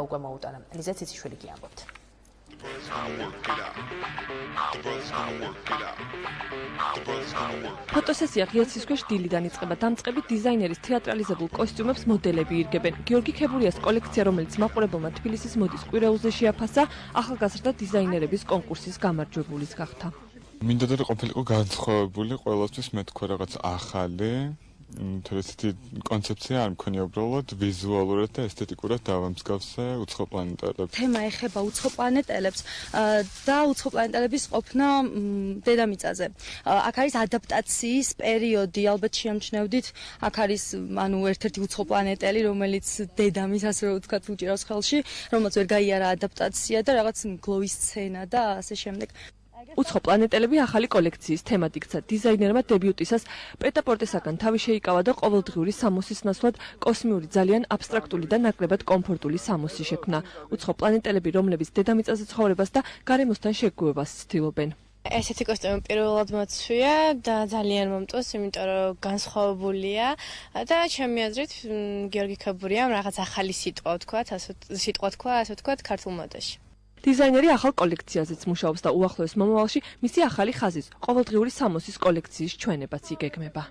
უკვე მოუტანა. ლიზა ციციშვილი კი ამბობთ. ფოტოსესია ღიაცის ქვეშ დილიდან იწყება. დამწყებით დიზაინერის თეატრალიზებულ კოსტიუმებს მოდელები ირგებენ. გიორგი ქებურიას კოლექცია, რომელიც მაყურებელმა თბილისის მოდის კვირაულზე შეაფასა, ახალგაზრდა დიზაინერების კონკურსის გამარჯვებულის გახდა. მინდა და ყოფილიყო განსხვავებული, ყველასთვის მე თქვა რაღაც ახალი. ესეთი კონცეფცია არ მქონია უბრალოდ ვიზუალურად და ესთეტიკურად დავამსგავსე უცხო პლანეტელებს. თემა ეხება უცხო პლანეტელებს და უცხო პლანეტელების ყოფნა დედამიწაზე. აქ არის ადაპტაციის პერიოდი, ალბათ შეამჩნევდით, აქ არის ერთ-ერთი უცხო პლანეტელი, რომელიც დედამის ასე რომ ვთქვათ უჭირავს ხელში, რომელსაც ვერ გაიარა ადაპტაცია და რაღაც გლოვის სცენა და ასე შემდეგ. უცხო პლანეტელები ახალი კოლექციის თემად იქცა. დიზაინერმა დებიუტისას პრეტაპორტესაგან თავი შეიკავა და ყოველდღიური სამოსის ნაცვლად კოსმიური ძალიან აბსტრაქტული და ნაკლებად კომფორტული სამოსი შექმნა. უცხო პლანეტელები, რომლებიც დედამიწაზე ცხოვრებას და გარემოსთან შეგუებას ცდილობენ. ესეთი კოსტიუმი პირველად მოწვია და ძალიან მომწონს, იმიტომ რომ განსხვავებულია და ჩემი აზრით გიორგი ქებურიამ რაღაც ახალი სიტყვა თქვა, ასე ვთქვათ, ქართულ მოდაში. დიზაინერი ახალ კოლექციაზეც მუშაობს და უახლოეს მომავალში მისი ახალი ხაზის, ყოველდღიური სამოსის კოლექციის ჩვენებაც იგეგმება.